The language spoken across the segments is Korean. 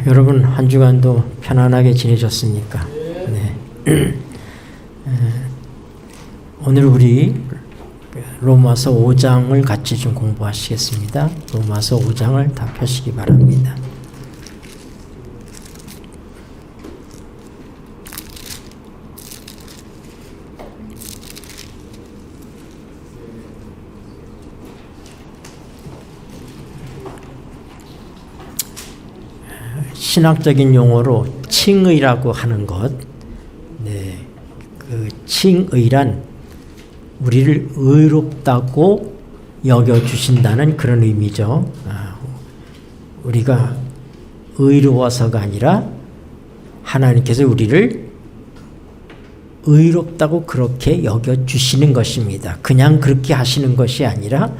여러분 한 주간도 편안하게 지내셨습니까? 네. 오늘 우리 로마서 5장을 같이 좀 공부하시겠습니다. 로마서 5장을 다 펴시기 바랍니다. 신학적인 용어로 칭의라고 하는 것, 그 칭의란 우리를 의롭다고 여겨주신다는 그런 의미죠. 우리가 의로워서가 아니라 하나님께서 우리를 의롭다고 그렇게 여겨주시는 것입니다. 그냥 그렇게 하시는 것이 아니라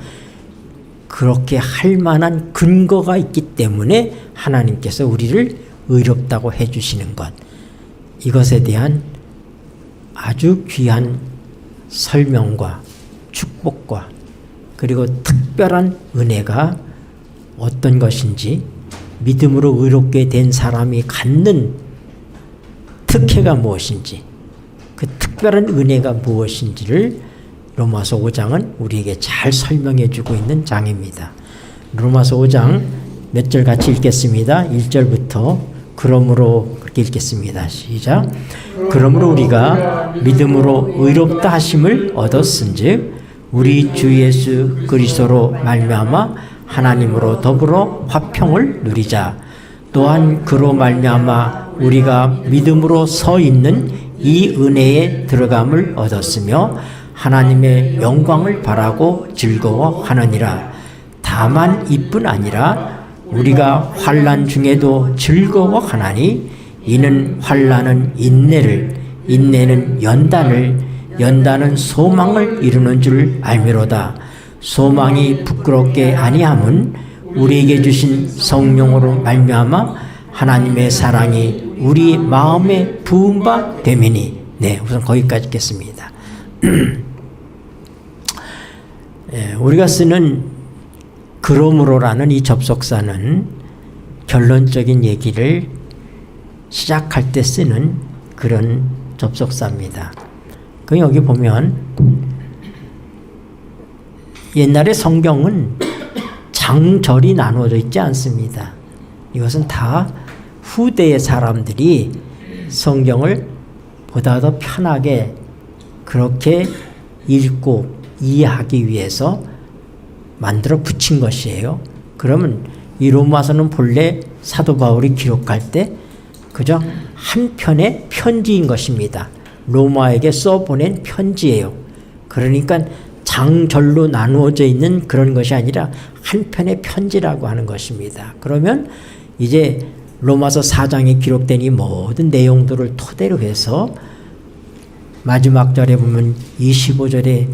그렇게 할 만한 근거가 있기 때문에 하나님께서 우리를 의롭다고 해주시는 것, 이것에 대한 아주 귀한 설명과 축복과 그리고 특별한 은혜가 어떤 것인지, 믿음으로 의롭게 된 사람이 갖는 특혜가 무엇인지, 그 특별한 은혜가 무엇인지를 로마서 5장은 우리에게 잘 설명해 주고 있는 장입니다. 로마서 5장 몇 절 같이 읽겠습니다. 1절부터 그러므로 그렇게 읽겠습니다. 시작. 그러므로 우리가 믿음으로 의롭다 하심을 얻었은즉 우리 주 예수 그리스도로 말미암아 하나님으로 더불어 화평을 누리자. 또한 그로 말미암아 우리가 믿음으로 서 있는 이 은혜에 들어감을 얻었으며 하나님의 영광을 바라고 즐거워하느니라. 다만 이뿐 아니라 우리가 환난 중에도 즐거워하나니 이는 환난은 인내를, 인내는 연단을, 연단은 소망을 이루는 줄 알미로다. 소망이 부끄럽게 아니함은 우리에게 주신 성령으로 말미암아 하나님의 사랑이 우리 마음에 부은 바 됨이니. 네, 우선 거기까지 읽겠습니다. 우리가 쓰는 그러므로라는 이 접속사는 결론적인 얘기를 시작할 때 쓰는 그런 접속사입니다. 그 여기 보면 옛날에 성경은 장절이 나누어져 있지 않습니다. 이것은 다 후대의 사람들이 성경을 보다 더 편하게 그렇게 읽고 이해하기 위해서 만들어 붙인 것이에요. 그러면 이 로마서는 본래 사도 바울이 기록할 때 그저 한 편의 편지인 것입니다. 로마에게 써보낸 편지예요. 그러니까 장절로 나누어져 있는 그런 것이 아니라 한 편의 편지라고 하는 것입니다. 그러면 이제 로마서 4장에 기록된 이 모든 내용들을 토대로 해서 마지막 절에 보면 25절에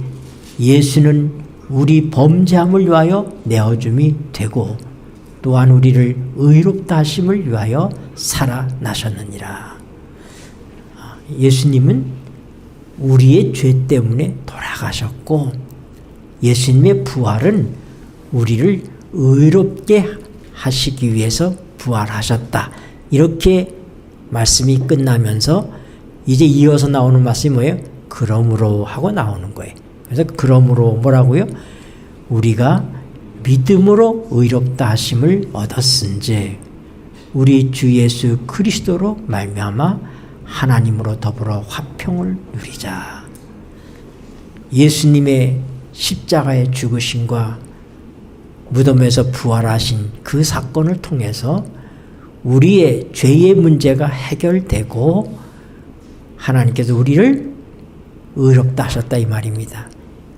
예수는 우리 범죄함을 위하여 내어줌이 되고 또한 우리를 의롭다 하심을 위하여 살아나셨느니라. 예수님은 우리의 죄 때문에 돌아가셨고 예수님의 부활은 우리를 의롭게 하시기 위해서 부활하셨다. 이렇게 말씀이 끝나면서 이제 이어서 나오는 말씀이 뭐예요? 그러므로 하고 나오는 거예요. 그래서 그러므로 뭐라고요? 우리가 믿음으로 의롭다 하심을 얻었은즉 우리 주 예수 그리스도로 말미암아 하나님으로 더불어 화평을 누리자. 예수님의 십자가의 죽으심과 무덤에서 부활하신 그 사건을 통해서 우리의 죄의 문제가 해결되고 하나님께서 우리를 의롭다 하셨다 이 말입니다.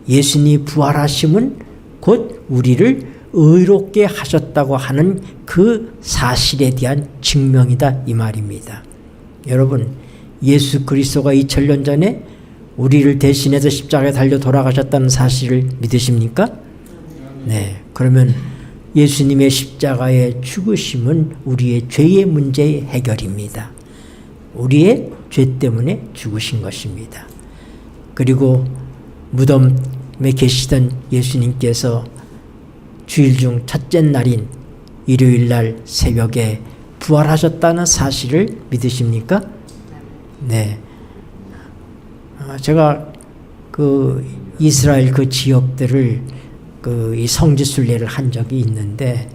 예수님이 부활하심은 곧 우리를 의롭게 하셨다고 하는 그 사실에 대한 증명이다 이 말입니다. 여러분, 예수 그리스도가 2000년 전에 우리를 대신해서 십자가에 달려 돌아가셨다는 사실을 믿으십니까? 네. 그러면 예수님의 십자가의 죽으심은 우리의 죄의 문제의 해결입니다. 우리의 죄 때문에 죽으신 것입니다. 그리고 무덤에 계시던 예수님께서 주일 중 첫째 날인 일요일 날 새벽에 부활하셨다는 사실을 믿으십니까? 네. 제가 그 이스라엘 그 지역들을 이 성지순례를 한 적이 있는데,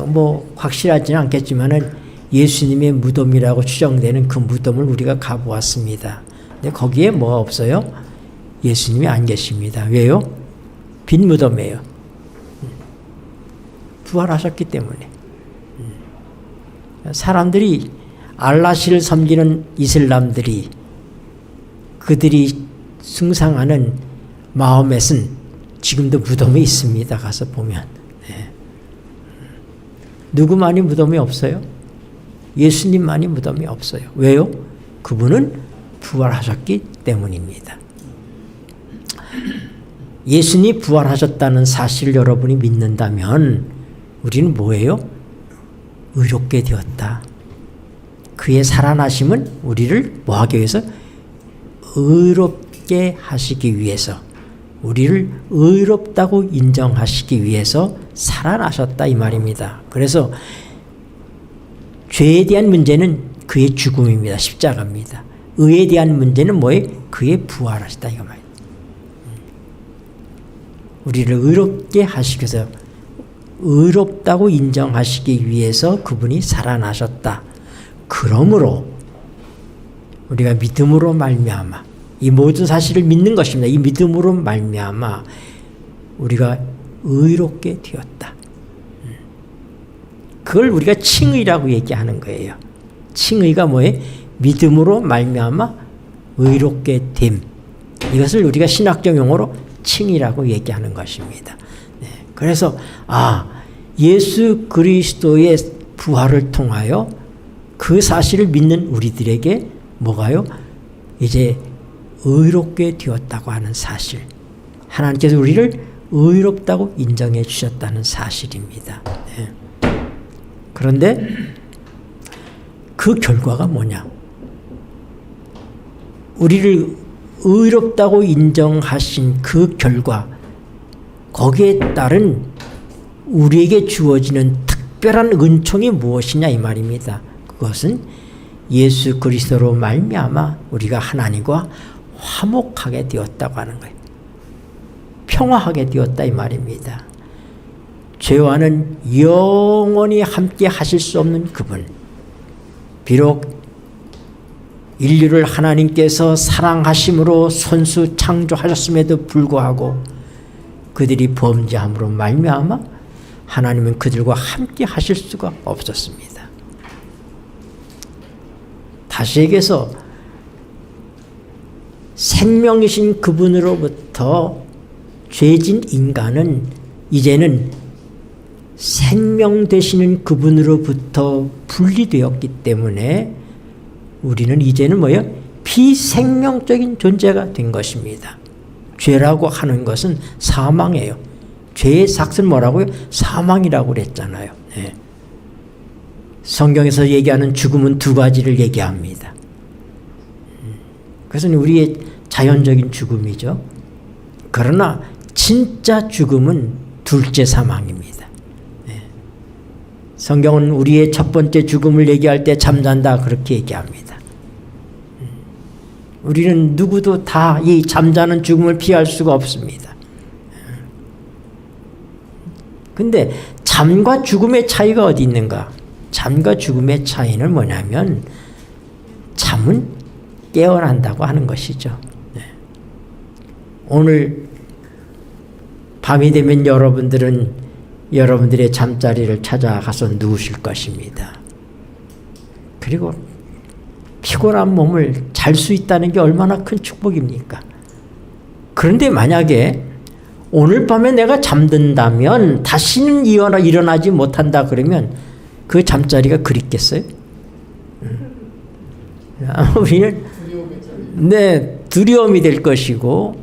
뭐 확실하지는 않겠지만은 예수님의 무덤이라고 추정되는 그 무덤을 우리가 가보았습니다. 근데 거기에 뭐가 없어요? 예수님이 안 계십니다. 왜요? 빈 무덤이에요. 부활하셨기 때문에. 사람들이 알라시를 섬기는 이슬람들이 그들이 숭상하는 마호멧은 지금도 무덤이 있습니다. 가서 보면. 네. 누구만이 무덤이 없어요? 예수님만이 무덤이 없어요. 왜요? 그분은 부활하셨기 때문입니다. 예수님이 부활하셨다는 사실을 여러분이 믿는다면 우리는 뭐예요? 의롭게 되었다. 그의 살아나심은 우리를 뭐하기 위해서? 의롭게 하시기 위해서, 우리를 의롭다고 인정하시기 위해서 살아나셨다 이 말입니다. 그래서 죄에 대한 문제는 그의 죽음입니다. 십자가입니다. 의에 대한 문제는 뭐예요? 그의 부활하시다 이거 말이에요. 우리를 의롭게 하시기 위해서, 의롭다고 인정하시기 위해서 그분이 살아나셨다. 그러므로 우리가 믿음으로 말미암아 이 모든 사실을 믿는 것입니다. 이 믿음으로 말미암아 우리가 의롭게 되었다. 그걸 우리가 칭의라고 얘기하는 거예요. 칭의가 뭐예요? 믿음으로 말미암아 의롭게 됨. 이것을 우리가 신학적 용어로 칭의라고 얘기하는 것입니다. 네. 그래서 예수 그리스도의 부활을 통하여 그 사실을 믿는 우리들에게 뭐가요? 이제 의롭게 되었다고 하는 사실. 하나님께서 우리를 의롭다고 인정해 주셨다는 사실입니다. 네. 그런데 그 결과가 뭐냐? 우리를 의롭다고 인정하신 그 결과, 거기에 따른 우리에게 주어지는 특별한 은총이 무엇이냐 이 말입니다. 그것은 예수 그리스도로 말미암아 우리가 하나님과 화목하게 되었다고 하는 거예요. 평화하게 되었다 이 말입니다. 죄와는 영원히 함께 하실 수 없는 그분, 비록 인류를 하나님께서 사랑하심으로 손수 창조하셨음에도 불구하고 그들이 범죄함으로 말미암아 하나님은 그들과 함께 하실 수가 없었습니다. 다시 얘기해서 생명이신 그분으로부터 죄진 인간은 이제는 생명 되시는 그분으로부터 분리되었기 때문에 우리는 이제는 뭐예요? 비생명적인 존재가 된 것입니다. 죄라고 하는 것은 사망이에요. 죄의 삭은 뭐라고요? 사망이라고 그랬잖아요. 네. 성경에서 얘기하는 죽음은 두 가지를 얘기합니다. 그것은 우리의 자연적인 죽음이죠. 그러나 진짜 죽음은 둘째 사망입니다. 네. 성경은 우리의 첫 번째 죽음을 얘기할 때 잠잔다 그렇게 얘기합니다. 우리는 누구도 다 이 잠자는 죽음을 피할 수가 없습니다. 근데 잠과 죽음의 차이가 어디 있는가? 잠과 죽음의 차이는 뭐냐면 잠은 깨어난다고 하는 것이죠. 네. 오늘 밤이 되면 여러분들은 여러분들의 잠자리를 찾아가서 누우실 것입니다. 그리고 피곤한 몸을 잘 수 있다는 게 얼마나 큰 축복입니까? 그런데 만약에 오늘 밤에 내가 잠든다면 다시는 일어나지 못한다 그러면 그 잠자리가 그립겠어요? 우리는 두려움이 될 것이고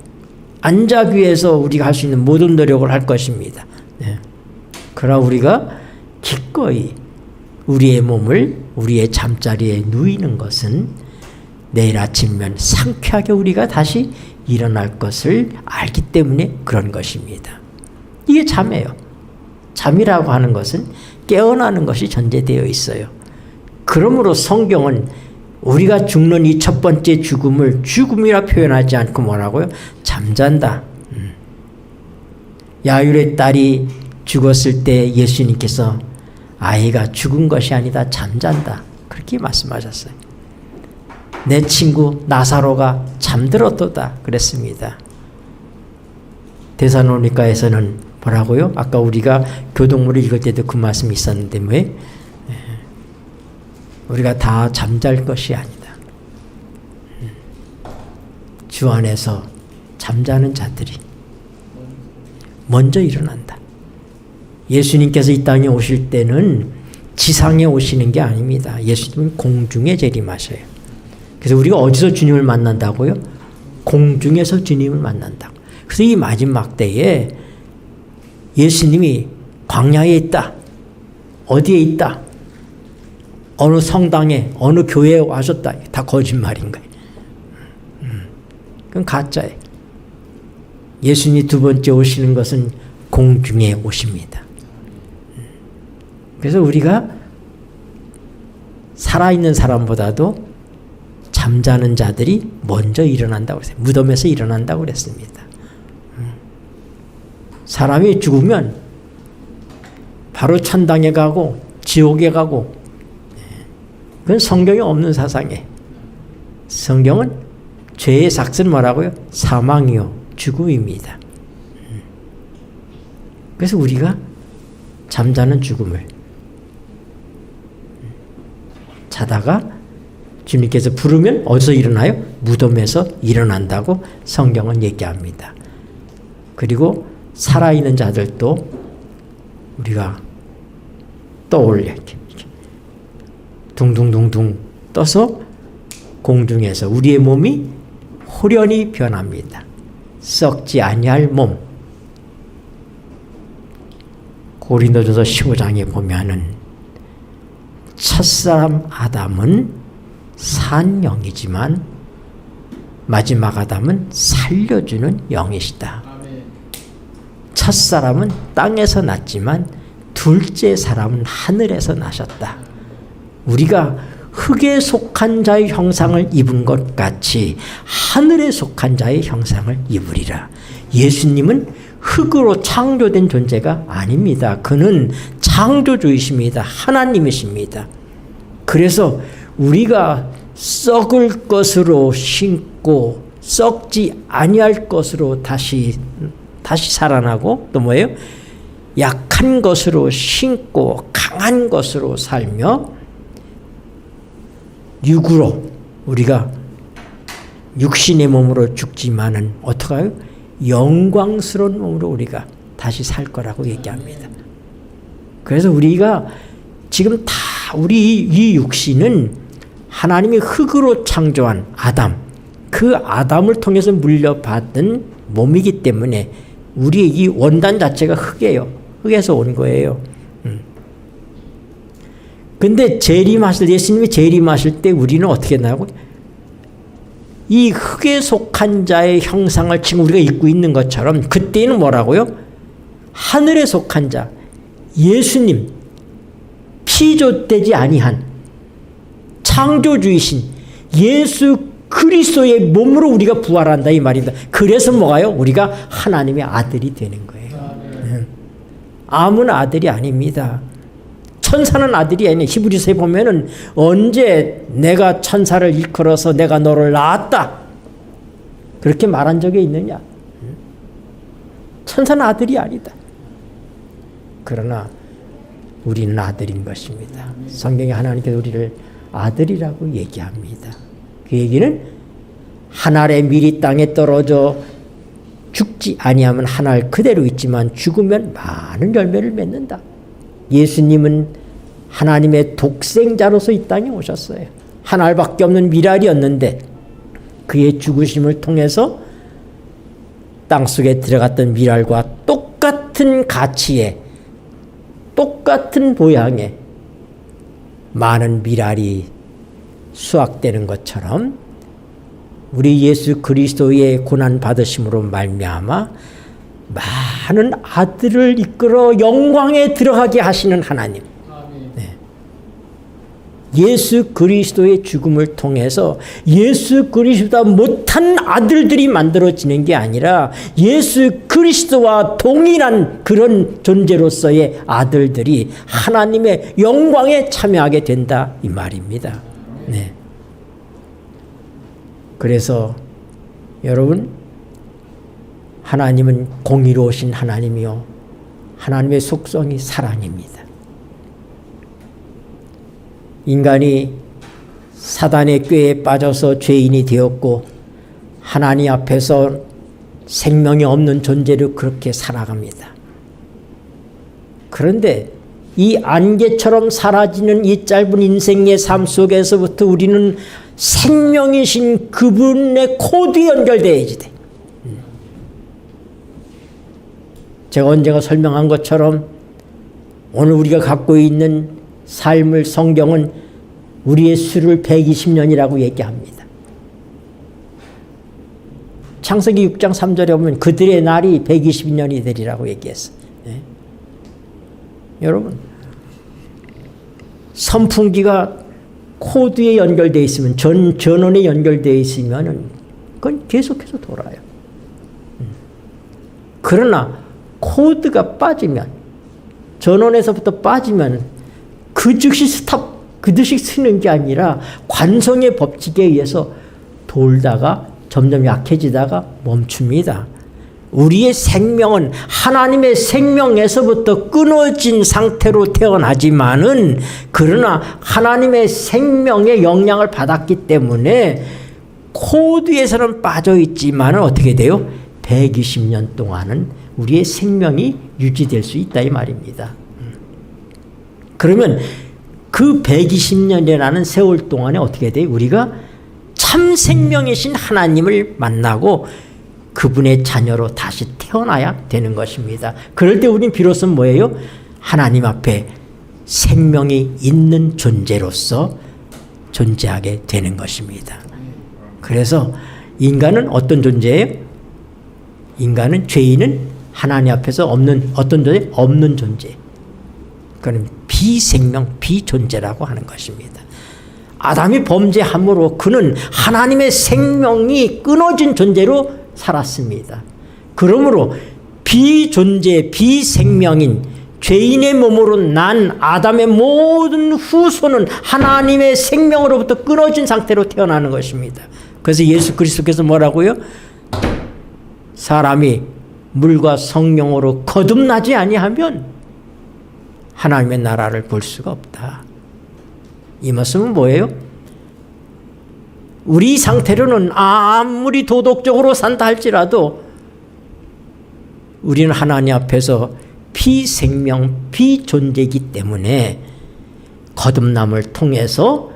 안자기 위해서 우리가 할 수 있는 모든 노력을 할 것입니다. 네. 그러나 우리가 기꺼이 우리의 몸을 우리의 잠자리에 누이는 것은 내일 아침이면 상쾌하게 우리가 다시 일어날 것을 알기 때문에 그런 것입니다. 이게 잠이에요. 잠이라고 하는 것은 깨어나는 것이 전제되어 있어요. 그러므로 성경은 우리가 죽는 이 첫 번째 죽음을 죽음이라 표현하지 않고 뭐라고요? 잠잔다. 야율의 딸이 죽었을 때 예수님께서 아이가 죽은 것이 아니다. 잠잔다. 그렇게 말씀하셨어요. 내 친구 나사로가 잠들었도다. 그랬습니다. 데살로니가에서는 뭐라고요? 아까 우리가 교동문을 읽을 때도 그 말씀이 있었는데 왜? 우리가 다 잠잘 것이 아니다. 주 안에서 잠자는 자들이 먼저 일어난다. 예수님께서 이 땅에 오실 때는 지상에 오시는 게 아닙니다. 예수님은 공중에 재림하셔요. 그래서 우리가 어디서 주님을 만난다고요? 공중에서 주님을 만난다고. 그래서 이 마지막 때에 예수님이 광야에 있다. 어디에 있다? 어느 성당에, 어느 교회에 와셨다. 다 거짓말인 거예요. 그건 가짜예요. 예수님이 두 번째 오시는 것은 공중에 오십니다. 그래서 우리가 살아있는 사람보다도 잠자는 자들이 먼저 일어난다고 그랬어요. 무덤에서 일어난다고 그랬습니다. 사람이 죽으면 바로 천당에 가고 지옥에 가고, 그건 성경에 없는 사상이에요. 성경은 죄의 삭은 뭐라고요? 사망이요 죽음입니다. 그래서 우리가 잠자는 죽음을 자다가 주님께서 부르면 어디서 일어나요? 무덤에서 일어난다고 성경은 얘기합니다. 그리고 살아있는 자들도 우리가 떠올려 이렇게 둥둥둥둥 떠서 공중에서 우리의 몸이 호련히 변합니다. 썩지 아니할 몸. 고린도전서 15장에 보면은 첫사람 아담은 산 영이지만 마지막 아담은 살려주는 영이시다. 첫사람은 땅에서 났지만 둘째 사람은 하늘에서 나셨다. 우리가 흙에 속한 자의 형상을 입은 것 같이 하늘에 속한 자의 형상을 입으리라. 예수님은 흙으로 창조된 존재가 아닙니다. 그는 창조주이십니다. 하나님이십니다. 그래서 우리가 썩을 것으로 신고 썩지 아니할 것으로 다시 살아나고, 또 뭐예요? 약한 것으로 신고 강한 것으로 살며 육으로 우리가 육신의 몸으로 죽지만은 어떡해요? 영광스러운 몸으로 우리가 다시 살 거라고 얘기합니다. 그래서 우리가 지금 다 우리 이 육신은 하나님이 흙으로 창조한 아담, 그 아담을 통해서 물려받은 몸이기 때문에 우리의 이 원단 자체가 흙이에요. 흙에서 온 거예요. 근데 예수님이 재림하실 때 우리는 어떻게 나고? 이 흙에 속한 자의 형상을 지금 우리가 입고 있는 것처럼 그때는 뭐라고요? 하늘에 속한 자, 예수님, 피조되지 아니한 창조주이신 예수 그리스도의 몸으로 우리가 부활한다 이 말입니다. 그래서 뭐가요? 우리가 하나님의 아들이 되는 거예요. 아무나 아들이 아닙니다. 천사는 아들이 아니에요. 히브리서에 보면은 언제 내가 천사를 일컬어서 내가 너를 낳았다 그렇게 말한 적이 있느냐? 천사는 아들이 아니다. 그러나 우리는 아들인 것입니다. 성경에 하나님께서 우리를 아들이라고 얘기합니다. 그 얘기는 한 알의 밀이 땅에 떨어져 죽지 아니하면 한 알 그대로 있지만 죽으면 많은 열매를 맺는다. 예수님은 하나님의 독생자로서 이 땅에 오셨어요. 한 알밖에 없는 밀알이었는데 그의 죽으심을 통해서 땅속에 들어갔던 밀알과 똑같은 가치에 똑같은 모양의 많은 밀알이 수확되는 것처럼 우리 예수 그리스도의 고난 받으심으로 말미암아 많은 아들을 이끌어 영광에 들어가게 하시는 하나님. 네. 예수 그리스도의 죽음을 통해서 예수 그리스도보다 못한 아들들이 만들어지는 게 아니라 예수 그리스도와 동일한 그런 존재로서의 아들들이 하나님의 영광에 참여하게 된다 이 말입니다. 네. 그래서 여러분, 하나님은 공의로우신 하나님이요 하나님의 속성이 사랑입니다. 인간이 사단의 꾀에 빠져서 죄인이 되었고 하나님 앞에서 생명이 없는 존재로 그렇게 살아갑니다. 그런데 이 안개처럼 사라지는 이 짧은 인생의 삶 속에서부터 우리는 생명이신 그분의 코드에 연결되어야지 돼. 제가 언젠가 설명한 것처럼 오늘 우리가 갖고 있는 삶을 성경은 우리의 수를 120년이라고 얘기합니다. 창세기 6장 3절에 보면 그들의 날이 120년이 되리라고 얘기했어요. 네. 여러분, 선풍기가 코드에 연결되어 있으면, 전원에 연결되어 있으면 그건 계속해서 돌아요. 그러나 코드가 빠지면, 전원에서부터 빠지면 그 즉시 스탑, 그 즉시 쓰는 게 아니라 관성의 법칙에 의해서 돌다가 점점 약해지다가 멈춥니다. 우리의 생명은 하나님의 생명에서부터 끊어진 상태로 태어나지만은, 그러나 하나님의 생명의 영향을 받았기 때문에 코드에서는 빠져 있지만은 어떻게 돼요? 120년 동안은 우리의 생명이 유지될 수 있다 이 말입니다. 그러면 그 120년이라는 세월 동안에 어떻게 돼요? 우리가 참 생명이신 하나님을 만나고 그분의 자녀로 다시 태어나야 되는 것입니다. 그럴 때 우린 비로소 뭐예요? 하나님 앞에 생명이 있는 존재로서 존재하게 되는 것입니다. 그래서 인간은 어떤 존재예요? 인간은, 죄인은 하나님 앞에서 없는 어떤 존재? 없는 존재. 그는 비생명, 비존재라고 하는 것입니다. 아담이 범죄함으로 그는 하나님의 생명이 끊어진 존재로 살았습니다. 그러므로 비존재, 비생명인 죄인의 몸으로 난 아담의 모든 후손은 하나님의 생명으로부터 끊어진 상태로 태어나는 것입니다. 그래서 예수 그리스도께서 뭐라고요? 사람이 물과 성령으로 거듭나지 아니하면 하나님의 나라를 볼 수가 없다. 이 말씀은 뭐예요? 우리 상태로는 아무리 도덕적으로 산다 할지라도 우리는 하나님 앞에서 비생명, 비존재이기 때문에 거듭남을 통해서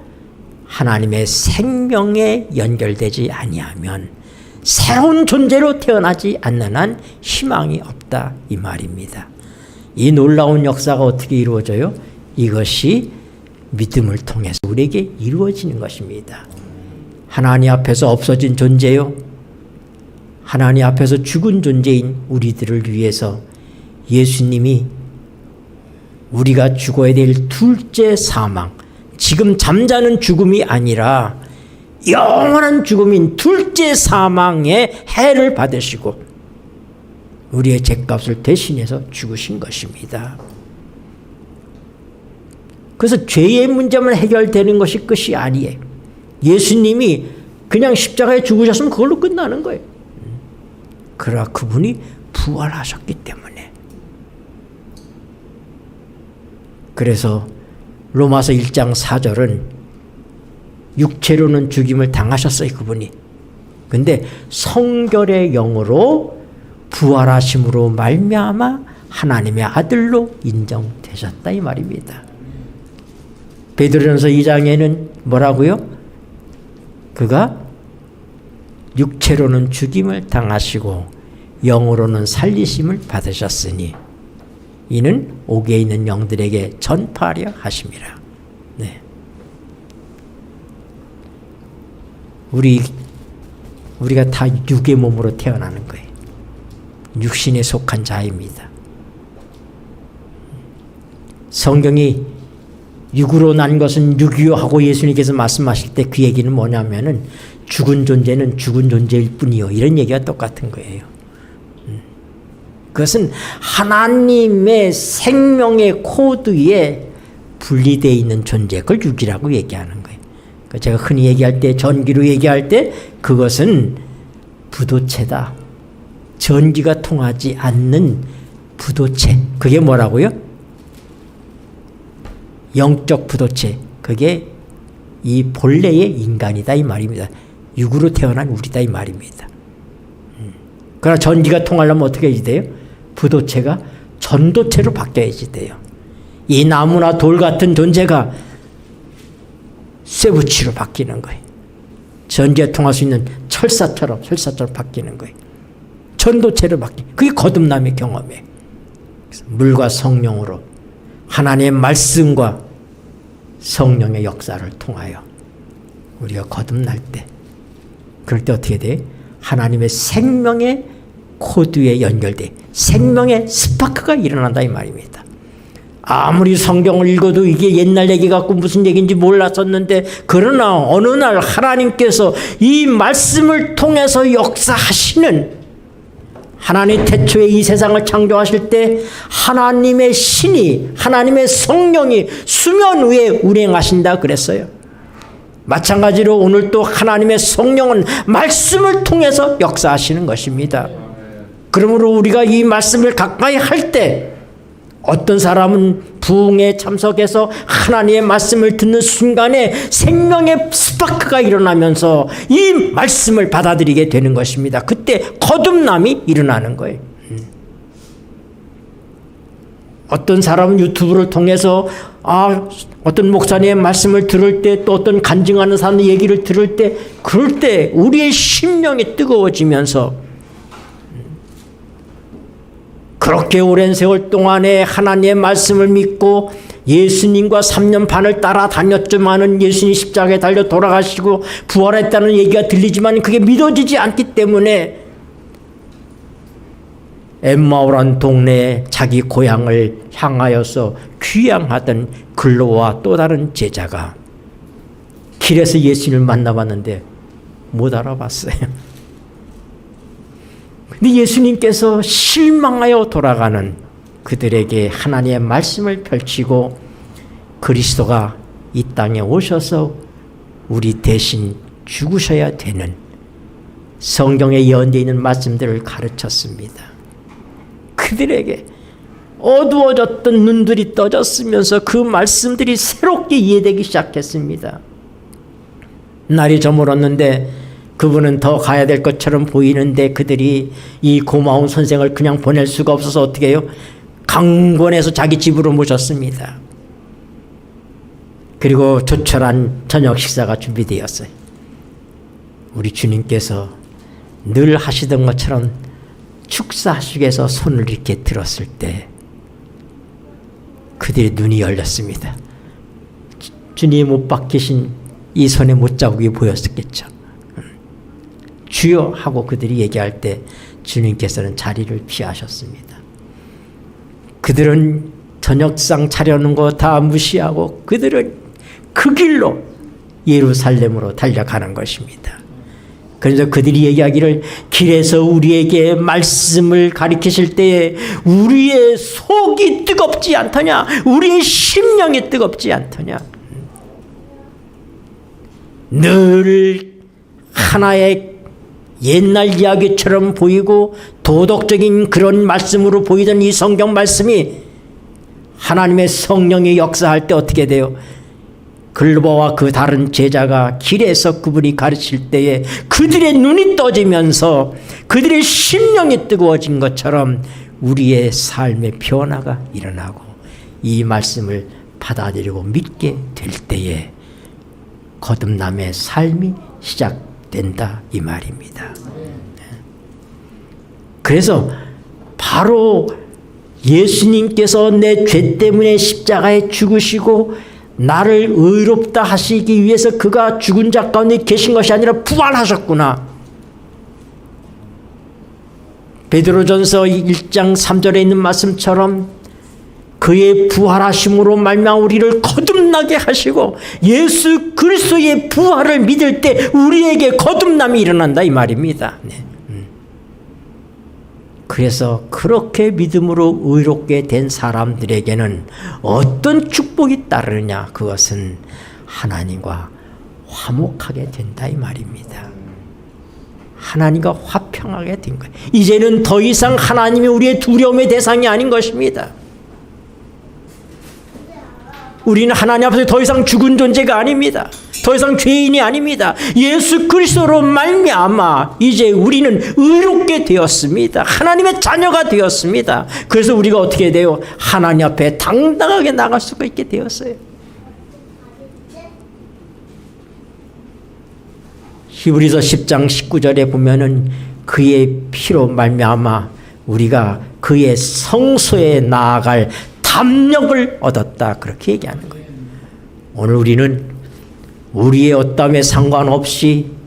하나님의 생명에 연결되지 아니하면 새로운 존재로 태어나지 않는 한 희망이 없다 이 말입니다. 이 놀라운 역사가 어떻게 이루어져요? 이것이 믿음을 통해서 우리에게 이루어지는 것입니다. 하나님 앞에서 없어진 존재요, 하나님 앞에서 죽은 존재인 우리들을 위해서 예수님이 우리가 죽어야 될 둘째 사망, 지금 잠자는 죽음이 아니라 영원한 죽음인 둘째 사망의 해를 받으시고 우리의 죄값을 대신해서 죽으신 것입니다. 그래서 죄의 문제만 해결되는 것이 끝이 아니에요. 예수님이 그냥 십자가에 죽으셨으면 그걸로 끝나는 거예요. 그러나 그분이 부활하셨기 때문에. 그래서 로마서 1장 4절은 육체로는 죽임을 당하셨어요, 그분이. 근데 성결의 영으로 부활하심으로 말미암아 하나님의 아들로 인정되셨다 이 말입니다. 베드로전서 2장에는 뭐라고요? 그가 육체로는 죽임을 당하시고 영으로는 살리심을 받으셨으니 이는 옥에 있는 영들에게 전파하려 하심이라. 네. 우리가 다 육의 몸으로 태어나는 거예요. 육신에 속한 자입니다. 성경이 육으로 난 것은 육이요하고 예수님께서 말씀하실 때 그 얘기는 뭐냐면은 죽은 존재는 죽은 존재일 뿐이요, 이런 얘기가 똑같은 거예요. 그것은 하나님의 생명의 코드에 분리되어 있는 존재, 그걸 육이라고 얘기하는 거예요. 제가 흔히 얘기할 때, 전기로 얘기할 때 그것은 부도체다. 전기가 통하지 않는 부도체. 그게 뭐라고요? 영적 부도체. 그게 이 본래의 인간이다 이 말입니다. 육으로 태어난 우리다 이 말입니다. 그러나 전기가 통하려면 어떻게 해야 돼요? 부도체가 전도체로 바뀌어야지 돼요. 이 나무나 돌 같은 존재가 쇠붙이로 바뀌는 거예요. 전기가 통할 수 있는 철사처럼 바뀌는 거예요. 전도체로 바뀌는, 그게 거듭남의 경험이에요. 물과 성령으로 하나님의 말씀과 성령의 역사를 통하여 우리가 거듭날 때, 그럴 때 어떻게 돼요? 하나님의 생명의 코드에 연결돼 생명의 스파크가 일어난다 이 말입니다. 아무리 성경을 읽어도 이게 옛날 얘기 같고 무슨 얘기인지 몰랐었는데, 그러나 어느 날 하나님께서 이 말씀을 통해서 역사하시는, 하나님 태초에 이 세상을 창조하실 때 하나님의 신이, 하나님의 성령이 수면 위에 운행하신다 그랬어요. 마찬가지로 오늘 또 하나님의 성령은 말씀을 통해서 역사하시는 것입니다. 그러므로 우리가 이 말씀을 가까이 할 때, 어떤 사람은 부흥에 참석해서 하나님의 말씀을 듣는 순간에 생명의 스파크가 일어나면서 이 말씀을 받아들이게 되는 것입니다. 그때 거듭남이 일어나는 거예요. 어떤 사람은 유튜브를 통해서 어떤 목사님의 말씀을 들을 때, 또 어떤 간증하는 사람의 얘기를 들을 때, 그럴 때 우리의 심령이 뜨거워지면서, 그렇게 오랜 세월 동안에 하나님의 말씀을 믿고 예수님과 3년 반을 따라다녔지만은 예수님 십자가에 달려 돌아가시고 부활했다는 얘기가 들리지만 그게 믿어지지 않기 때문에 엠마오란 동네에 자기 고향을 향하여서 귀향하던 글로와 또 다른 제자가 길에서 예수님을 만나봤는데 못 알아봤어요. 근데 예수님께서 실망하여 돌아가는 그들에게 하나님의 말씀을 펼치고 그리스도가 이 땅에 오셔서 우리 대신 죽으셔야 되는 성경에 예언되어 있는 말씀들을 가르쳤습니다. 그들에게 어두워졌던 눈들이 떠졌으면서 그 말씀들이 새롭게 이해되기 시작했습니다. 날이 저물었는데 그분은 더 가야 될 것처럼 보이는데 그들이 이 고마운 선생을 그냥 보낼 수가 없어서 어떻게 해요? 강권해서 자기 집으로 모셨습니다. 그리고 조촐한 저녁 식사가 준비되었어요. 우리 주님께서 늘 하시던 것처럼 축사하시기 위해서 손을 이렇게 들었을 때 그들의 눈이 열렸습니다. 주님이 못 박히신 이 손에 못자국이 보였었겠죠. 주여 하고 그들이 얘기할 때 주님께서는 자리를 피하셨습니다. 그들은 저녁상 차려놓은 거 다 무시하고 그들은 그 길로 예루살렘으로 달려가는 것입니다. 그래서 그들이 얘기하기를, 길에서 우리에게 말씀을 가르치실 때에 우리의 속이 뜨겁지 않더냐, 우리의 심령이 뜨겁지 않더냐. 늘 하나의 옛날 이야기처럼 보이고 도덕적인 그런 말씀으로 보이던 이 성경 말씀이 하나님의 성령이 역사할 때 어떻게 돼요? 글로바와 그 다른 제자가 길에서 그분이 가르칠 때에 그들의 눈이 떠지면서 그들의 심령이 뜨거워진 것처럼 우리의 삶의 변화가 일어나고 이 말씀을 받아들이고 믿게 될 때에 거듭남의 삶이 시작된다 이 말입니다. 그래서 바로 예수님께서 내 죄 때문에 십자가에 죽으시고 나를 의롭다 하시기 위해서 그가 죽은 자 가운데 계신 것이 아니라 부활하셨구나. 베드로전서 1장 3절에 있는 말씀처럼 그의 부활하심으로 말미암아 우리를 거듭나게 하시고 의예수 그리스도의 부활을 믿을 때 우리에게 거듭남이 일어난다 이 말입니다. 네. 그래서 그렇게 믿음으로 의롭게 된 사람들에게는 어떤 축복이 따르느냐, 그것은 하나님과 화목하게 된다 이 말입니다. 하나님과 화평하게 된 거예요. 이제는 더 이상 하나님이 우리의 두려움의 대상이 아닌 것입니다. 우리는 하나님 앞에서 더 이상 죽은 존재가 아닙니다. 더 이상 죄인이 아닙니다. 예수 그리스도로 말미암아 이제 우리는 의롭게 되었습니다. 하나님의 자녀가 되었습니다. 그래서 우리가 어떻게 돼요? 하나님 앞에 당당하게 나갈 수가 있게 되었어요. 히브리서 10장 19절에 보면은 그의 피로 말미암아 우리가 그의 성소에 나아갈 담력을 얻었다, 그렇게 얘기하는 거예요. 오늘 우리는 우리의 어떠함에 상관없이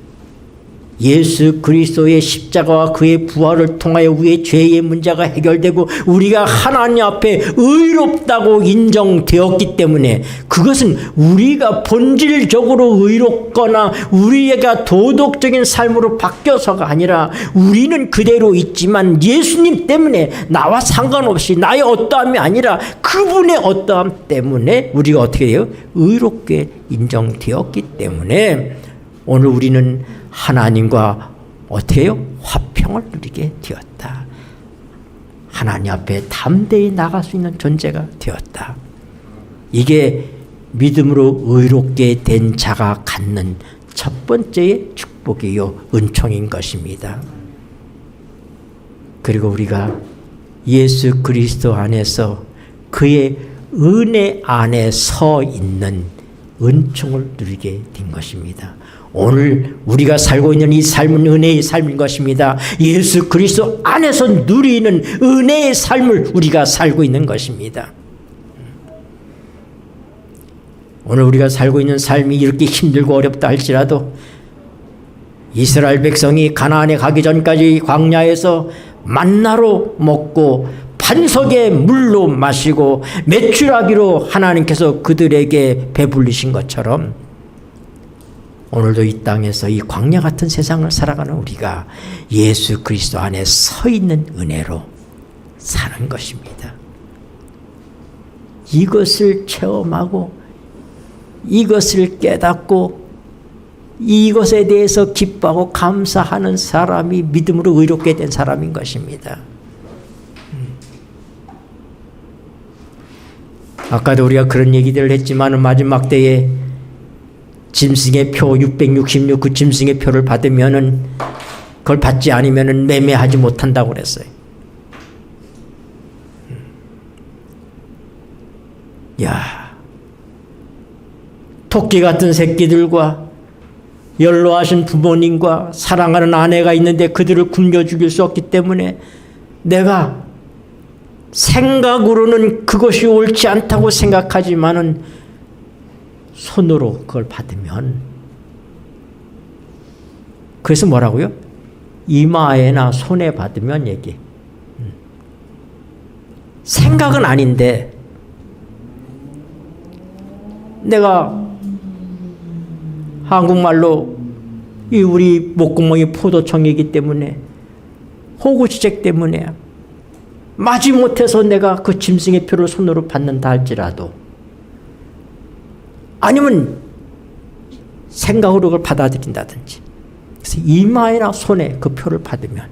예수 그리스도의 십자가와 그의 부활을 통하여 우리의 죄의 문제가 해결되고 우리가 하나님 앞에 의롭다고 인정되었기 때문에, 그것은 우리가 본질적으로 의롭거나 우리가 도덕적인 삶으로 바뀌어서가 아니라 우리는 그대로 있지만 예수님 때문에 나와 상관없이 나의 어떠함이 아니라 그분의 어떠함 때문에 우리가 어떻게 돼요? 의롭게 인정되었기 때문에 오늘 우리는 하나님과 어떻게 해요? 화평을 누리게 되었다. 하나님 앞에 담대히 나갈 수 있는 존재가 되었다. 이게 믿음으로 의롭게 된 자가 갖는 첫 번째의 축복이요, 은총인 것입니다. 그리고 우리가 예수 그리스도 안에서 그의 은혜 안에 서 있는 은총을 누리게 된 것입니다. 오늘 우리가 살고 있는 이 삶은 은혜의 삶인 것입니다. 예수 그리스도 안에서 누리는 은혜의 삶을 우리가 살고 있는 것입니다. 오늘 우리가 살고 있는 삶이 이렇게 힘들고 어렵다 할지라도 이스라엘 백성이 가나안에 가기 전까지 광야에서 만나로 먹고 반석의 물로 마시고 메추라기로 하나님께서 그들에게 배불리신 것처럼 오늘도 이 땅에서 이 광야 같은 세상을 살아가는 우리가 예수 그리스도 안에 서 있는 은혜로 사는 것입니다. 이것을 체험하고 이것을 깨닫고 이것에 대해서 기뻐하고 감사하는 사람이 믿음으로 의롭게 된 사람인 것입니다. 아까도 우리가 그런 얘기들을 했지만 마지막 때에 짐승의 표 666 그 짐승의 표를 받으면은 그걸 받지 않으면은 매매하지 못한다고 그랬어요. 야, 토끼 같은 새끼들과 연로하신 부모님과 사랑하는 아내가 있는데 그들을 굶겨 죽일 수 없기 때문에 내가 생각으로는 그것이 옳지 않다고 생각하지만은 손으로 그걸 받으면, 그래서 뭐라고요? 이마에나 손에 받으면 얘기. 생각은 아닌데 내가 한국말로 이 우리 목구멍이 포도청이기 때문에 호구지책 때문에 마지못해서 내가 그 짐승의 표를 손으로 받는다 할지라도, 아니면 생각으로 그걸 받아들인다든지, 그래서 이마에나 손에 그 표를 받으면,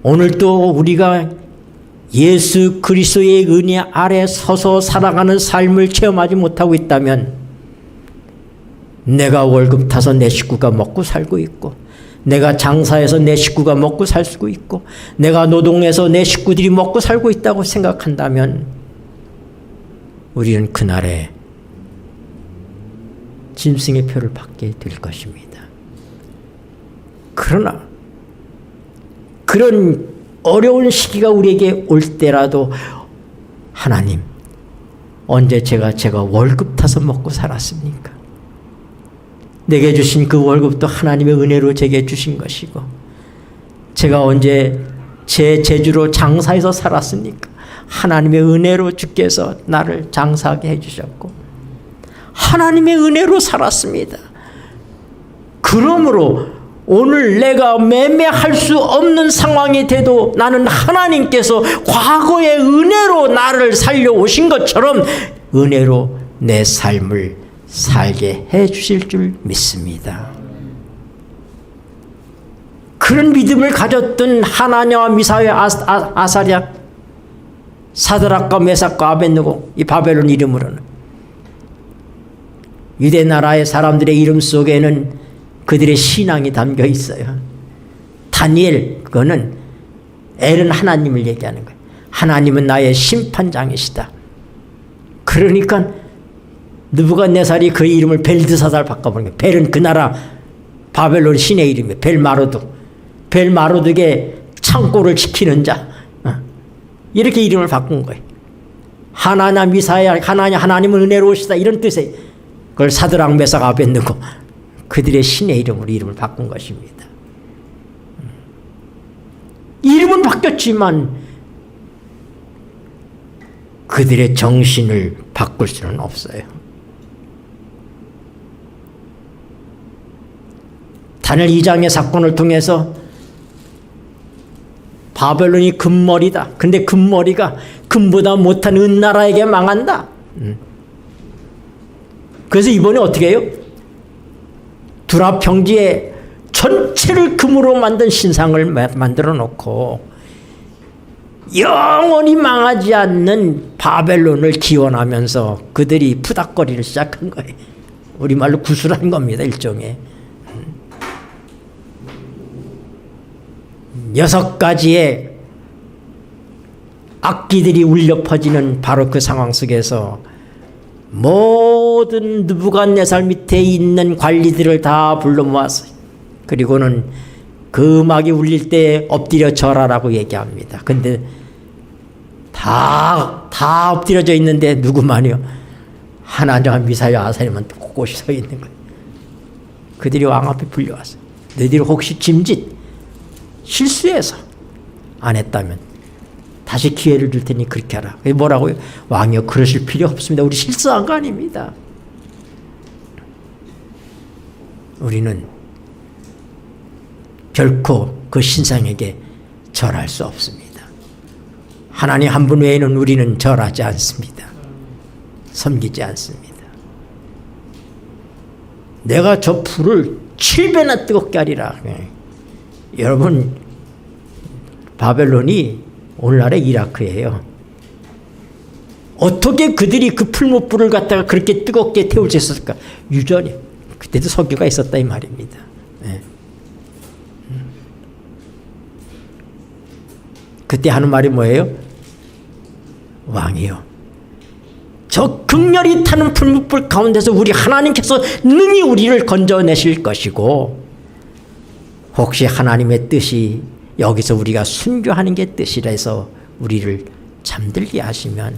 오늘도 우리가 예수 그리스도의 은혜 아래 서서 살아가는 삶을 체험하지 못하고 있다면, 내가 월급 타서 내 식구가 먹고 살고 있고, 내가 장사해서 내 식구가 먹고 살 수 있고, 내가 노동해서 내 식구들이 먹고 살고 있다고 생각한다면 우리는 그날에 짐승의 표를 받게 될 것입니다. 그러나 그런 어려운 시기가 우리에게 올 때라도 하나님, 언제 제가 월급 타서 먹고 살았습니까? 내게 주신 그 월급도 하나님의 은혜로 제게 주신 것이고, 제가 언제 제 재주로 장사해서 살았습니까? 하나님의 은혜로 주께서 나를 장사하게 해주셨고 하나님의 은혜로 살았습니다. 그러므로 오늘 내가 매매할 수 없는 상황이 돼도 나는 하나님께서 과거의 은혜로 나를 살려오신 것처럼 은혜로 내 삶을 살게 해주실 줄 믿습니다. 그런 믿음을 가졌던 하나냐와 미사야, 아사랴, 사드락과 메삭과 아벳느고, 이 바벨론 이름으로는 유대 나라의 사람들의 이름 속에는 그들의 신앙이 담겨 있어요. 다니엘, 그거는 엘은 하나님을 얘기하는 거예요. 하나님은 나의 심판장이시다. 그러니까 느부갓네살이 그 이름을 벨드사살 바꿔버린 거예요. 벨은 그 나라 바벨론 신의 이름이에요. 벨마르둑. 벨마르둑의 창고를 지키는 자. 이렇게 이름을 바꾼 거예요. 하나냐 미사야, 하나님은 은혜로우시다, 이런 뜻이에요. 그걸 사드락 메삭 아벳느고 그들의 신의 이름으로 이름을 바꾼 것입니다. 이름은 바뀌었지만 그들의 정신을 바꿀 수는 없어요. 다니엘 2장의 사건을 통해서 바벨론이 금머리다. 근데 금머리가 금보다 못한 은나라에게 망한다. 그래서 이번에 어떻게 해요? 두라 평지에 전체를 금으로 만든 신상을 만들어 놓고 영원히 망하지 않는 바벨론을 기원하면서 그들이 푸닥거리를 시작한 거예요. 우리말로 구술한 겁니다. 일종의 6가지의 악기들이 울려 퍼지는 바로 그 상황 속에서 모든 느부갓네살 밑에 있는 관리들을 다 불러 모았어요. 그리고는 그 음악이 울릴 때 엎드려 절하라고 얘기합니다. 근데 다 엎드려져 있는데 누구만요? 하나님과 미사야, 아사랴만 꼿꼿이 서 있는 거예요. 그들이 왕 앞에 불려왔어요. 너희들이 혹시 짐짓 실수해서 안 했다면 다시 기회를 줄 테니 그렇게 하라. 뭐라고요? 왕이여, 그러실 필요 없습니다. 우리 실수한 거 아닙니다. 우리는 결코 그 신상에게 절할 수 없습니다. 하나님 한 분 외에는 우리는 절하지 않습니다. 섬기지 않습니다. 내가 저 불을 7배나 뜨겁게 하리라. 여러분, 바벨론이 오늘날의 이라크예요. 어떻게 그들이 그 풀무불을 갖다가 그렇게 뜨겁게 태울 수 있었을까? 유전이. 그때도 석유가 있었다 이 말입니다. 네. 그때 하는 말이 뭐예요? 왕이요, 저 극렬히 타는 풀무불 가운데서 우리 하나님께서 능히 우리를 건져내실 것이고, 혹시 하나님의 뜻이 여기서 우리가 순교하는 게 뜻이라 해서 우리를 잠들게 하시면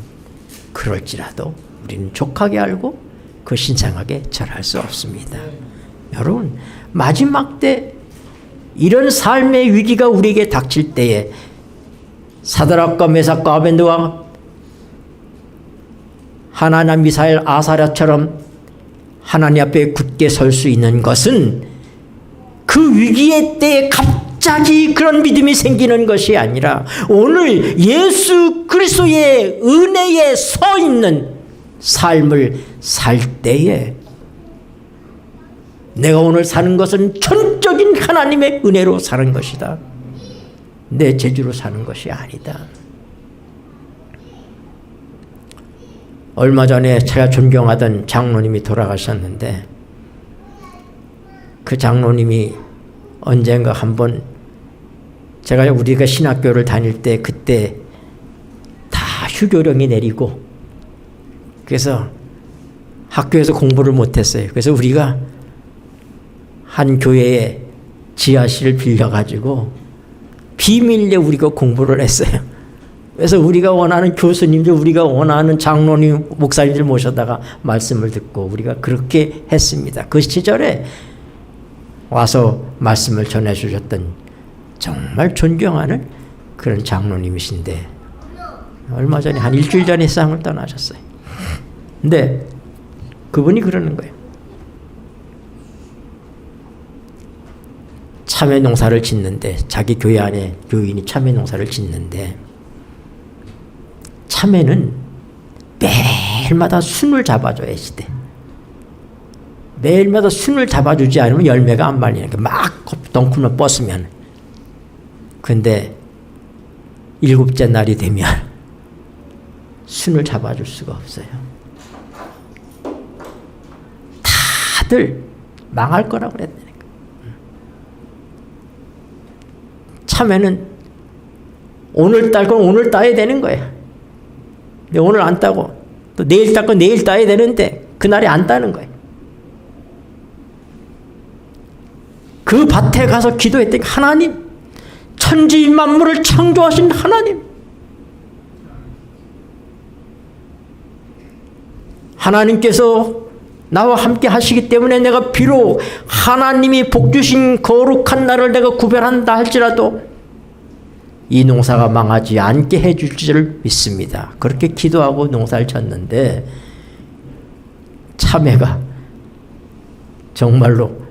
그럴지라도 우리는 족하게 알고 그 신상하게 절할 수 없습니다. 여러분, 마지막 때 이런 삶의 위기가 우리에게 닥칠 때에 사드락과 메삭과 아벳느고가 하나냐 미사엘 아사랴처럼 하나님 앞에 굳게 설 수 있는 것은 그 위기의 때에 갑자기 그런 믿음이 생기는 것이 아니라 오늘 예수 그리스도의 은혜에 서 있는 삶을 살 때에 내가 오늘 사는 것은 전적인 하나님의 은혜로 사는 것이다. 내 재주로 사는 것이 아니다. 얼마 전에 제가 존경하던 장로님이 돌아가셨는데, 그 장로님이 언젠가 한번 제가 우리가 신학교를 다닐 때 그때 다 휴교령이 내리고 그래서 학교에서 공부를 못했어요. 그래서 우리가 한 교회에 지하실을 빌려가지고 비밀리에 우리가 공부를 했어요. 그래서 우리가 원하는 교수님들, 우리가 원하는 장로님, 목사님들 모셔다가 말씀을 듣고 우리가 그렇게 했습니다. 그 시절에 와서 말씀을 전해주셨던 정말 존경하는 그런 장로님이신데 얼마 전에 한 일주일 전에 세상을 떠나셨어요. 근데 그분이 그러는 거예요. 참외 농사를 짓는데, 자기 교회 안에 교인이 참외 농사를 짓는데, 참외는 매일마다 순을 잡아줘야지 돼. 매일마다 순을 잡아주지 않으면 열매가 안 말리니까 막 덩쿨만 뻗으면. 근데 7째 날이 되면 순을 잡아줄 수가 없어요. 다들 망할 거라고 그랬다니까. 참외는 오늘 딸 건 오늘 따야 되는 거야. 근데 오늘 안 따고 또 내일 딸 건 내일 따야 되는데 그날이 안 따는 거야. 그 밭에 가서 기도했더니 하나님, 천지 만물을 창조하신 하나님, 하나님께서 나와 함께 하시기 때문에 내가 비록 하나님이 복 주신 거룩한 날을 내가 구별한다 할지라도 이 농사가 망하지 않게 해줄 줄 믿습니다. 그렇게 기도하고 농사를 쳤는데 참외가 정말로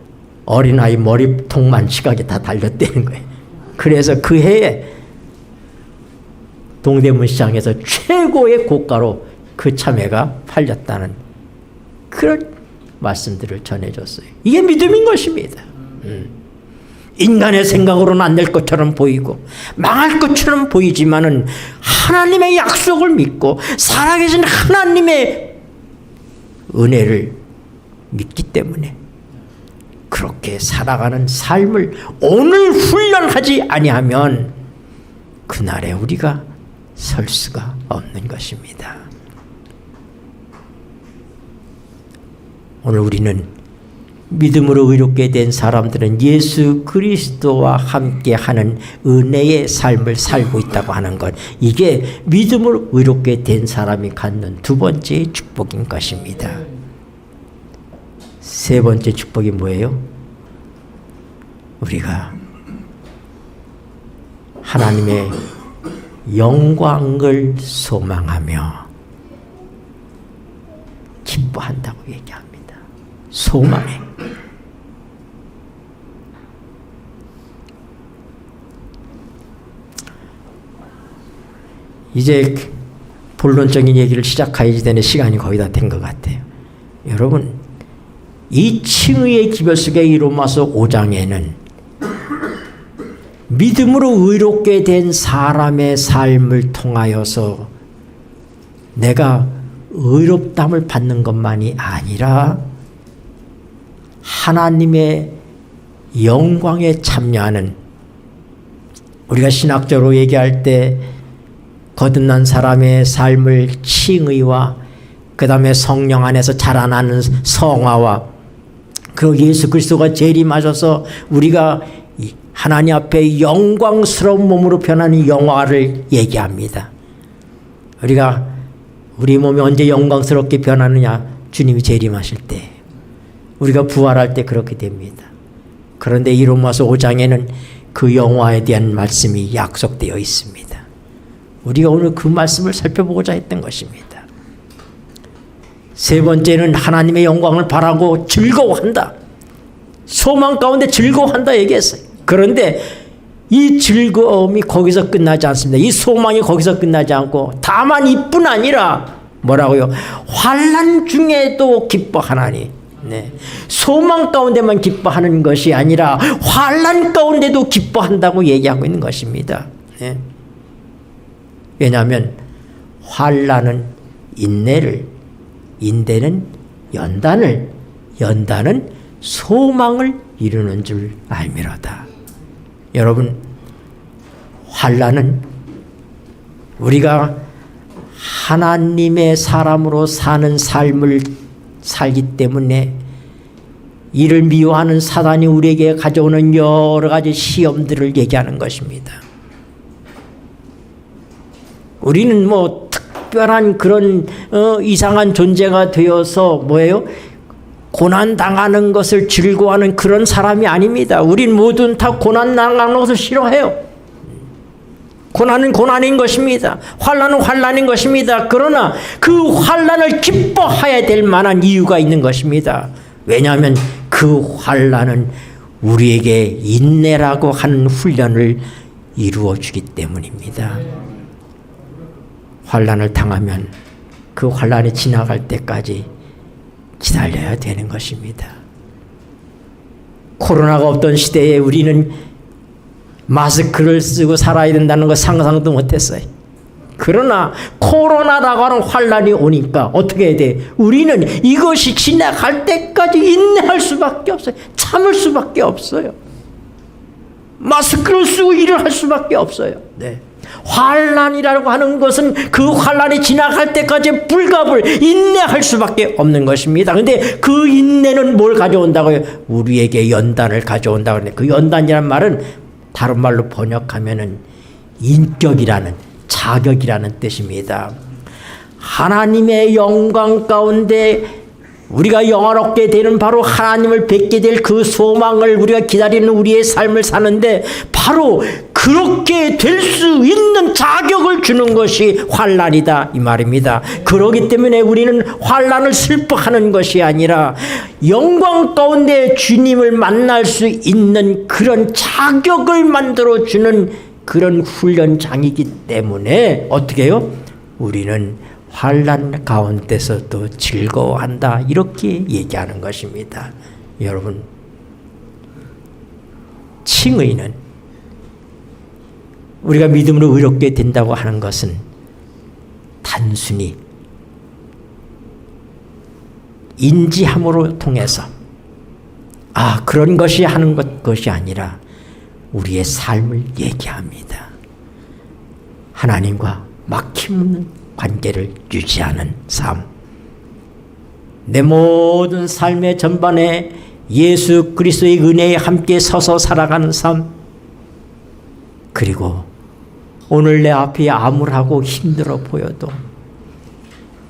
어린아이 머리통만 시각에 다 달렸다는 거예요. 그래서 그 해에 동대문 시장에서 최고의 고가로 그 참외가 팔렸다는 그런 말씀들을 전해줬어요. 이게 믿음인 것입니다. 인간의 생각으로는 안 될 것처럼 보이고 망할 것처럼 보이지만은 하나님의 약속을 믿고 살아계신 하나님의 은혜를 믿기 때문에 그렇게 살아가는 삶을 오늘 훈련하지 아니하면 그날에 우리가 설 수가 없는 것입니다. 오늘 우리는 믿음으로 의롭게 된 사람들은 예수 그리스도와 함께하는 은혜의 삶을 살고 있다고 하는 것, 이게 믿음으로 의롭게 된 사람이 갖는 두 번째 축복인 것입니다. 세 번째 축복이 뭐예요? 우리가 하나님의 영광을 소망하며 기뻐한다고 얘기합니다. 소망해. 이제 본론적인 얘기를 시작해야지 되는 시간이 거의 다 된 것 같아요. 여러분, 이 칭의의 기별 속의 이 로마서 5장에는 믿음으로 의롭게 된 사람의 삶을 통하여서 내가 의롭담을 받는 것만이 아니라 하나님의 영광에 참여하는, 우리가 신학적으로 얘기할 때 거듭난 사람의 삶을 칭의와 그 다음에 성령 안에서 자라나는 성화와 그 예수 그리스도가 재림하셔서 우리가 하나님 앞에 영광스러운 몸으로 변하는 영화를 얘기합니다. 우리 몸이 언제 영광스럽게 변하느냐? 주님이 재림하실 때, 우리가 부활할 때 그렇게 됩니다. 그런데 이 로마서 5장에는 그 영화에 대한 말씀이 약속되어 있습니다. 우리가 오늘 그 말씀을 살펴보고자 했던 것입니다. 세 번째는 하나님의 영광을 바라고 즐거워한다. 소망 가운데 즐거워한다 얘기했어요. 그런데 이 즐거움이 거기서 끝나지 않습니다. 이 소망이 거기서 끝나지 않고 다만 이뿐 아니라 뭐라고요? 환난 중에도 기뻐하나니. 네. 소망 가운데만 기뻐하는 것이 아니라 환난 가운데도 기뻐한다고 얘기하고 있는 것입니다. 네. 왜냐하면 환난은 인내를, 인내는 연단을, 연단은 소망을 이루는 줄 알미로다. 여러분, 환난은 우리가 하나님의 사람으로 사는 삶을 살기 때문에 이를 미워하는 사단이 우리에게 가져오는 여러 가지 시험들을 얘기하는 것입니다. 우리는 뭐 특별한 그런 이상한 존재가 되어서 뭐예요? 고난 당하는 것을 즐거워하는 그런 사람이 아닙니다. 우린 모두는 다 고난 당하는 것을 싫어해요. 고난은 고난인 것입니다. 환난은 환난인 것입니다. 그러나 그 환난을 기뻐해야 될 만한 이유가 있는 것입니다. 왜냐하면 그 환난은 우리에게 인내라고 하는 훈련을 이루어 주기 때문입니다. 환난을 당하면 그 환난이 지나갈 때까지 기다려야 되는 것입니다. 코로나가 없던 시대에 우리는 마스크를 쓰고 살아야 된다는 거 상상도 못했어요. 그러나 코로나라고 하는 환난이 오니까 어떻게 해야 돼? 우리는 이것이 지나갈 때까지 인내할 수밖에 없어요. 참을 수밖에 없어요. 마스크를 쓰고 일을 할 수밖에 없어요. 네. 환난이라고 하는 것은 그 환난이 지나갈 때까지 불갑을 인내할 수밖에 없는 것입니다. 그런데 그 인내는 뭘 가져온다고요? 우리에게 연단을 가져온다고 하는데, 그 연단이라는 말은 다른 말로 번역하면은 인격이라는, 자격이라는 뜻입니다. 하나님의 영광 가운데 우리가 영화롭게 되는 바로 하나님을 뵙게 될 그 소망을 우리가 기다리는 우리의 삶을 사는데, 바로 그렇게 될 수 있는 자격을 주는 것이 환난이다 이 말입니다. 그렇기 때문에 우리는 환난을 슬퍼하는 것이 아니라 영광 가운데 주님을 만날 수 있는 그런 자격을 만들어주는 그런 훈련장이기 때문에 어떻게 해요? 우리는 환난 가운데서도 즐거워한다, 이렇게 얘기하는 것입니다. 여러분, 칭의는 우리가 믿음으로 의롭게 된다고 하는 것은 단순히 인지함으로 통해서 그런 것이 하는 것이 아니라 우리의 삶을 얘기합니다. 하나님과 막힘없는 관계를 유지하는 삶, 내 모든 삶의 전반에 예수 그리스도의 은혜에 함께 서서 살아가는 삶, 그리고 오늘 내 앞이 암울하고 힘들어 보여도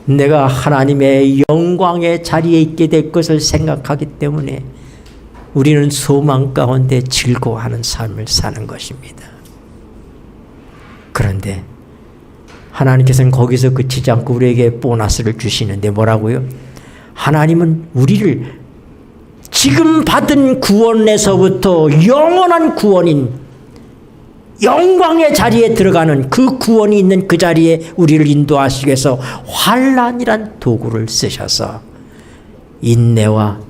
내가 하나님의 영광의 자리에 있게 될 것을 생각하기 때문에 우리는 소망 가운데 즐거워하는 삶을 사는 것입니다. 그런데 하나님께서는 거기서 그치지 않고 우리에게 보너스를 주시는데 뭐라고요? 하나님은 우리를 지금 받은 구원에서부터 영원한 구원인 영광의 자리에 들어가는 그 구원이 있는 그 자리에 우리를 인도하시기 위해서 환난이란 도구를 쓰셔서 인내와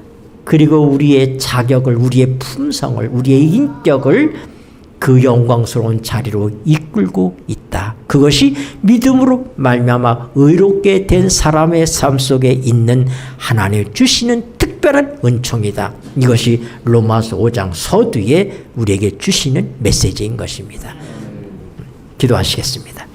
그리고 우리의 자격을, 우리의 품성을, 우리의 인격을 그 영광스러운 자리로 이끌고 있다. 그것이 믿음으로 말미암아 의롭게 된 사람의 삶 속에 있는 하나님 주시는 특별한 은총이다. 이것이 로마서 5장 서두에 우리에게 주시는 메시지인 것입니다. 기도하시겠습니다.